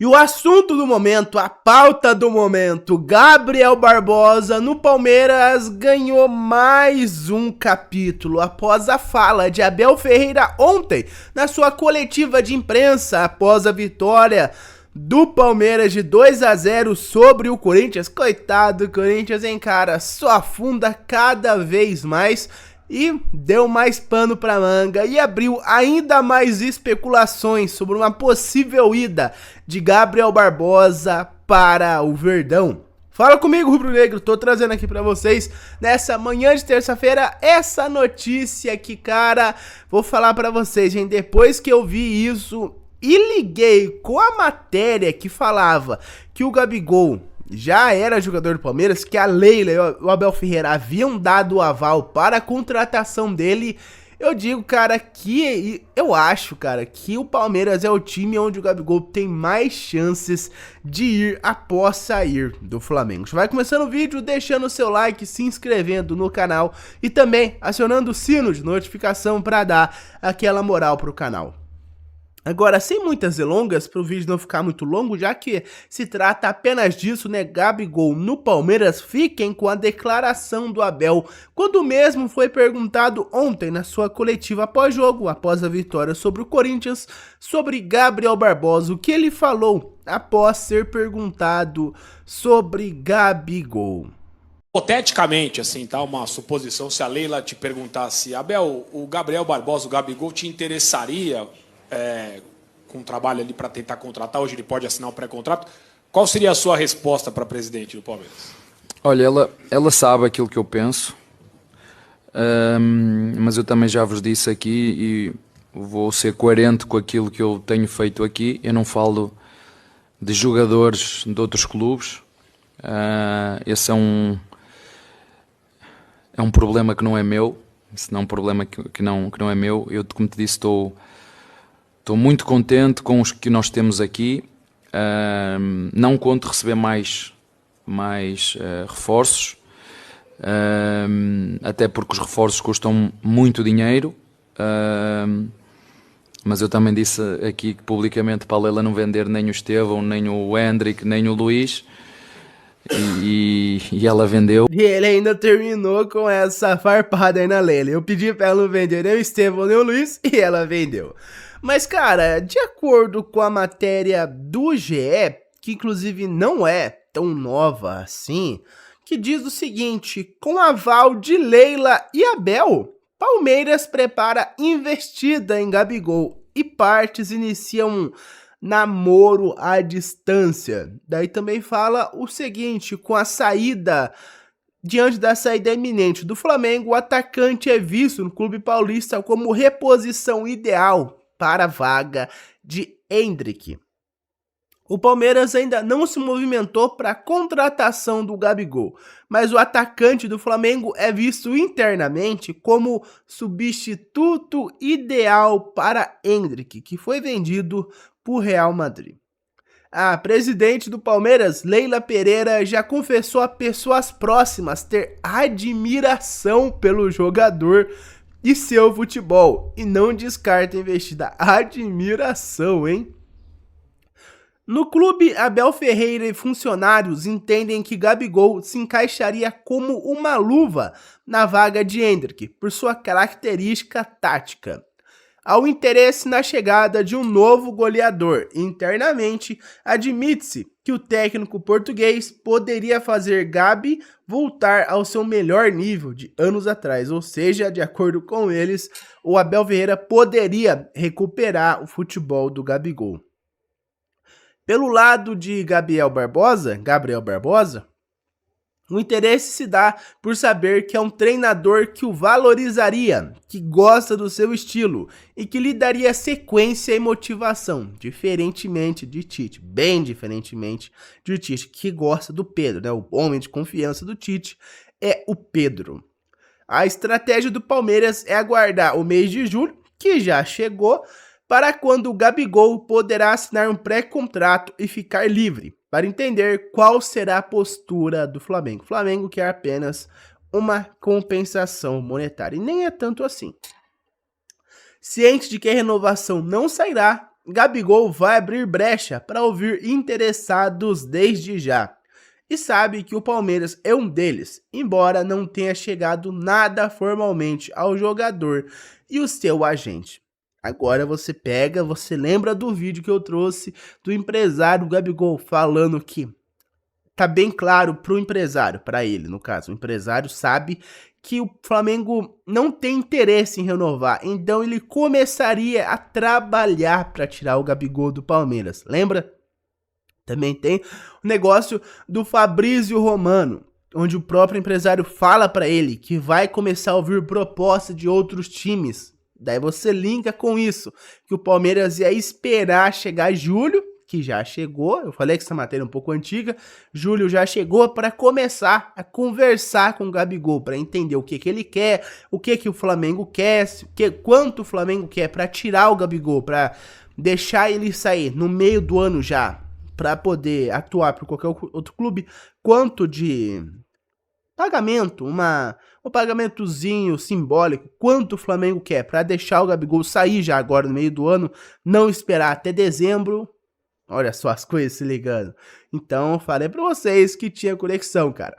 E o assunto do momento, a pauta do momento, Gabriel Barbosa no Palmeiras ganhou mais um capítulo após a fala de Abel Ferreira ontem na sua coletiva de imprensa após a vitória do Palmeiras de 2-0 sobre o Corinthians. Coitado do Corinthians, hein, cara, só afunda cada vez mais. E deu mais pano pra manga e abriu ainda mais especulações sobre uma possível ida de Gabriel Barbosa para o Verdão. Fala comigo, Rubro Negro, tô trazendo aqui pra vocês nessa manhã de terça-feira essa notícia que, cara, vou falar pra vocês, gente, depois que eu vi isso e liguei com a matéria que falava que o Gabigol já era jogador do Palmeiras, que a Leila e o Abel Ferreira haviam dado o aval para a contratação dele, eu digo, cara, que eu acho, cara, que o Palmeiras é o time onde o Gabigol tem mais chances de ir após sair do Flamengo. Já vai começando o vídeo, deixando o seu like, se inscrevendo no canal e também acionando o sino de notificação para dar aquela moral pro canal. Agora, sem muitas delongas, para o vídeo não ficar muito longo, já que se trata apenas disso, né, Gabigol no Palmeiras, fiquem com a declaração do Abel, quando mesmo foi perguntado ontem na sua coletiva pós-jogo, após a vitória sobre o Corinthians, sobre Gabriel Barbosa, o que ele falou após ser perguntado sobre Gabigol. Hipoteticamente, assim, tá? Uma suposição, se a Leila te perguntasse, Abel, o Gabriel Barbosa, o Gabigol te interessaria... com um trabalho ali para tentar contratar, hoje ele pode assinar o pré-contrato. Qual seria a sua resposta para presidente do Palmeiras? Olha, ela sabe aquilo que eu penso, mas eu também já vos disse aqui e vou ser coerente com aquilo que eu tenho feito aqui. Eu não falo de jogadores de outros clubes, esse é um problema que não é meu, esse não é um problema que não é meu. Eu, como te disse, Estou muito contente com os que nós temos aqui, não conto receber mais reforços, até porque os reforços custam muito dinheiro, mas eu também disse aqui publicamente para a Leila não vender nem o Estevão, nem o Hendrick, nem o Luís, e ela vendeu. E ele ainda terminou com essa farpada aí na Leila. Eu pedi para ela não vender nem o Estevão nem o Luís e ela vendeu. Mas, cara, de acordo com a matéria do GE, que inclusive não é tão nova assim, que diz o seguinte: com aval de Leila e Abel, Palmeiras prepara investida em Gabigol e partes iniciam um namoro à distância. Daí também fala o seguinte: com a saída... Diante da saída iminente do Flamengo, o atacante é visto no clube paulista como reposição ideal para a vaga de Hendrick. O Palmeiras ainda não se movimentou para a contratação do Gabigol, mas o atacante do Flamengo é visto internamente como substituto ideal para Hendrick, que foi vendido para o Real Madrid. A presidente do Palmeiras, Leila Pereira, já confessou a pessoas próximas ter admiração pelo jogador e seu futebol, e não descarta investida. Admiração, hein? No clube, Abel Ferreira e funcionários entendem que Gabigol se encaixaria como uma luva na vaga de Hendrick, por sua característica tática. Há o interesse na chegada de um novo goleador. Internamente, admite-se que o técnico português poderia fazer Gabi voltar ao seu melhor nível de anos atrás, ou seja, de acordo com eles, o Abel Ferreira poderia recuperar o futebol do Gabigol. Pelo lado de Gabriel Barbosa, o interesse se dá por saber que é um treinador que o valorizaria, que gosta do seu estilo e que lhe daria sequência e motivação, diferentemente de Tite, bem diferentemente de Tite, que gosta do Pedro, né? O homem de confiança do Tite é o Pedro. A estratégia do Palmeiras é aguardar o mês de julho, que já chegou, para quando o Gabigol poderá assinar um pré-contrato e ficar livre, para entender qual será a postura do Flamengo. O Flamengo quer apenas uma compensação monetária, e nem é tanto assim. Ciente de que a renovação não sairá, Gabigol vai abrir brecha para ouvir interessados desde já. E sabe que o Palmeiras é um deles, embora não tenha chegado nada formalmente ao jogador e o seu agente. Agora você lembra do vídeo que eu trouxe do empresário Gabigol falando que tá bem claro pro empresário, para ele no caso, o empresário sabe que o Flamengo não tem interesse em renovar, então ele começaria a trabalhar para tirar o Gabigol do Palmeiras, lembra? Também tem o negócio do Fabrício Romano, onde o próprio empresário fala para ele que vai começar a ouvir proposta de outros times. Daí você linka com isso, que o Palmeiras ia esperar chegar julho, que já chegou, eu falei que essa matéria é um pouco antiga, julho já chegou para começar a conversar com o Gabigol, para entender o que ele quer, o que o Flamengo quer, quanto o Flamengo quer para tirar o Gabigol, para deixar ele sair no meio do ano já, para poder atuar para qualquer outro clube, quanto de pagamento, um pagamentozinho simbólico, quanto o Flamengo quer para deixar o Gabigol sair já agora no meio do ano, não esperar até dezembro. Olha só as coisas se ligando. Então, falei para vocês que tinha conexão, cara.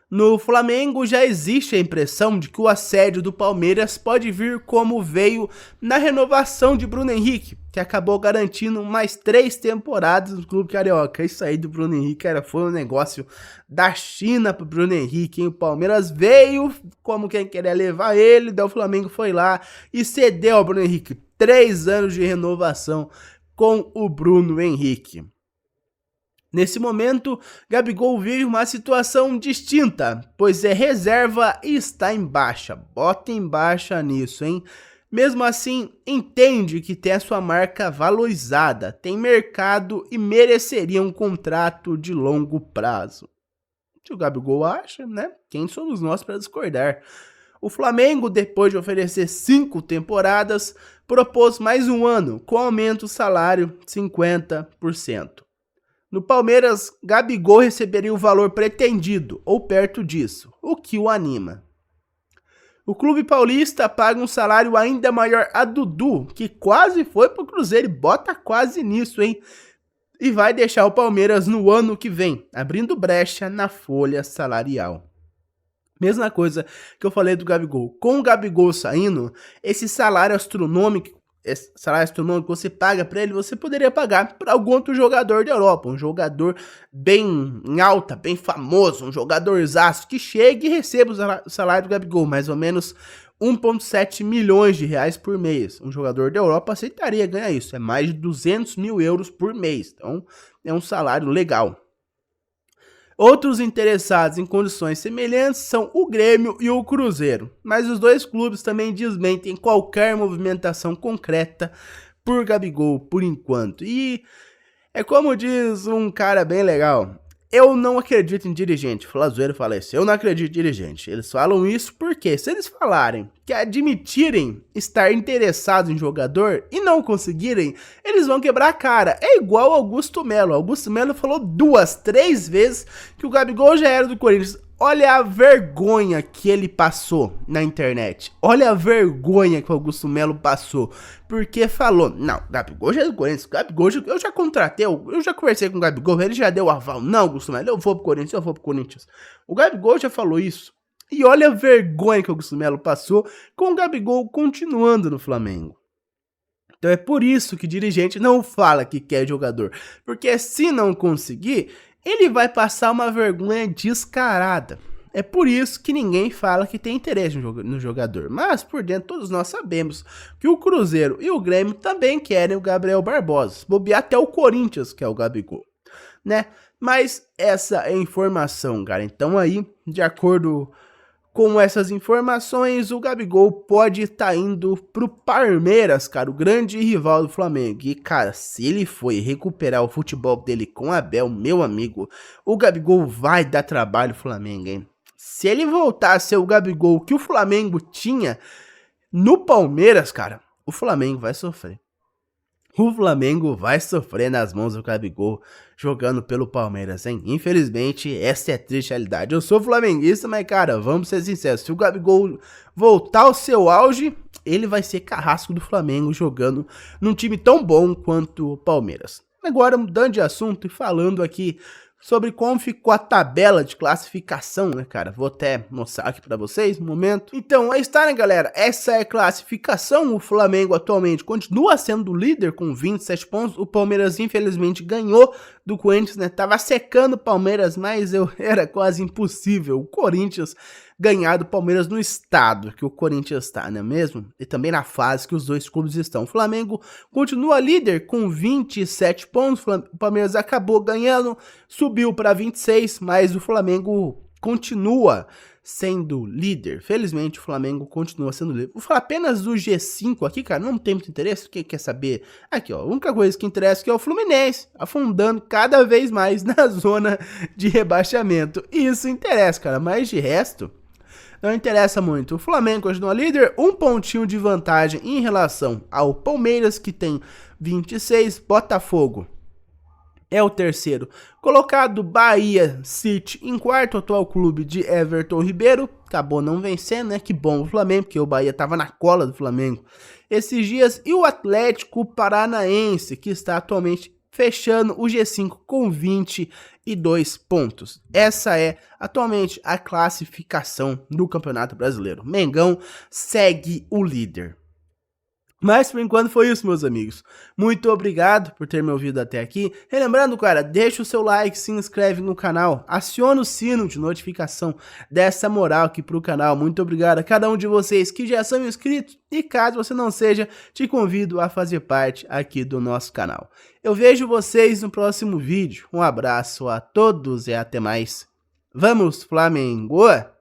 No Flamengo já existe a impressão de que o assédio do Palmeiras pode vir como veio na renovação de Bruno Henrique, que acabou garantindo mais 3 temporadas no clube carioca. Isso aí do Bruno Henrique, cara, foi um negócio da China pro Bruno Henrique, hein? O Palmeiras veio como quem queria levar ele, daí o Flamengo foi lá e cedeu ao Bruno Henrique 3 anos de renovação com o Bruno Henrique. Nesse momento, Gabigol vive uma situação distinta, pois é reserva e está em baixa. Bota em baixa nisso, hein? Mesmo assim, entende que tem a sua marca valorizada, tem mercado e mereceria um contrato de longo prazo. O que o Gabigol acha, né? Quem somos nós para discordar? O Flamengo, depois de oferecer 5 temporadas, propôs mais um ano, com aumento do salário 50%. No Palmeiras, Gabigol receberia o valor pretendido, ou perto disso, o que o anima. O clube paulista paga um salário ainda maior a Dudu, que quase foi pro Cruzeiro, e bota quase nisso, hein? E vai deixar o Palmeiras no ano que vem, abrindo brecha na folha salarial. Mesma coisa que eu falei do Gabigol. Com o Gabigol saindo, esse salário astronômico que você paga para ele, você poderia pagar para algum outro jogador da Europa, um jogador bem em alta, bem famoso, um jogadorzaço que chegue e receba o salário do Gabigol, mais ou menos 1,7 milhões de reais por mês. Um jogador da Europa aceitaria ganhar isso, é mais de 200 mil euros por mês, então é um salário legal. Outros interessados em condições semelhantes são o Grêmio e o Cruzeiro, mas os dois clubes também desmentem qualquer movimentação concreta por Gabigol por enquanto. E é como diz um cara bem legal, eu não acredito em dirigente. Flazoeiro fala isso, eu não acredito em dirigente. Eles falam isso porque se eles falarem que admitirem estar interessados em jogador e não conseguirem, eles vão quebrar a cara. É igual ao Augusto Melo. Augusto Melo falou 2, 3 vezes que o Gabigol já era do Corinthians. Olha a vergonha que ele passou na internet. Olha a vergonha que o Augusto Melo passou. Porque falou, não, Gabigol já é do Corinthians. Gabigol, eu já contratei, eu já conversei com o Gabigol, ele já deu aval. Não, Augusto Melo, eu vou pro Corinthians. O Gabigol já falou isso. E olha a vergonha que o Augusto Melo passou com o Gabigol continuando no Flamengo. Então é por isso que dirigente não fala que quer jogador. Porque se não conseguir, ele vai passar uma vergonha descarada. É por isso que ninguém fala que tem interesse no jogador. Mas por dentro todos nós sabemos que o Cruzeiro e o Grêmio também querem o Gabriel Barbosa. Bobear até o Corinthians, que é o Gabigol, né? Mas essa é a informação, cara. Então aí, de acordo com essas informações, o Gabigol pode estar indo pro Palmeiras, cara, o grande rival do Flamengo. E, cara, se ele for recuperar o futebol dele com o Abel, meu amigo, o Gabigol vai dar trabalho ao Flamengo, hein? Se ele voltar a ser o Gabigol que o Flamengo tinha no Palmeiras, cara, o Flamengo vai sofrer. O Flamengo vai sofrer nas mãos do Gabigol jogando pelo Palmeiras, hein? Infelizmente, essa é a triste realidade. Eu sou flamenguista, mas, cara, vamos ser sinceros. Se o Gabigol voltar ao seu auge, ele vai ser carrasco do Flamengo jogando num time tão bom quanto o Palmeiras. Agora, mudando de assunto e falando aqui sobre como ficou a tabela de classificação, né, cara? Vou até mostrar aqui pra vocês no momento. Então, aí está, né, galera? Essa é a classificação. O Flamengo atualmente continua sendo o líder com 27 pontos. O Palmeiras, infelizmente, ganhou do Corinthians, né? Tava secando o Palmeiras, mas era quase impossível o Corinthians ganhar do Palmeiras no estado que o Corinthians está, não é mesmo? E também na fase que os dois clubes estão. O Flamengo continua líder com 27 pontos, o Palmeiras acabou ganhando, subiu para 26, mas o Flamengo continua sendo líder. Felizmente o Flamengo continua sendo líder. Vou falar apenas do G5 aqui, cara, não tem muito interesse. Quem quer saber? Aqui, ó, a única coisa que interessa é o Fluminense afundando cada vez mais na zona de rebaixamento. Isso interessa, cara, mas de resto não interessa muito. O Flamengo continua líder, um pontinho de vantagem em relação ao Palmeiras, que tem 26, Botafogo é o terceiro colocado, Bahia City em quarto, atual clube de Everton Ribeiro, acabou não vencendo, né? Que bom o Flamengo, porque o Bahia tava na cola do Flamengo esses dias, e o Atlético Paranaense, que está atualmente fechando o G5 com 22 pontos. Essa é atualmente a classificação do Campeonato Brasileiro. Mengão segue o líder. Mas por enquanto foi isso, meus amigos. Muito obrigado por ter me ouvido até aqui. Relembrando, cara, deixa o seu like, se inscreve no canal, aciona o sino de notificação, dessa moral aqui pro canal. Muito obrigado a cada um de vocês que já são inscritos. E caso você não seja, te convido a fazer parte aqui do nosso canal. Eu vejo vocês no próximo vídeo. Um abraço a todos e até mais. Vamos, Flamengo!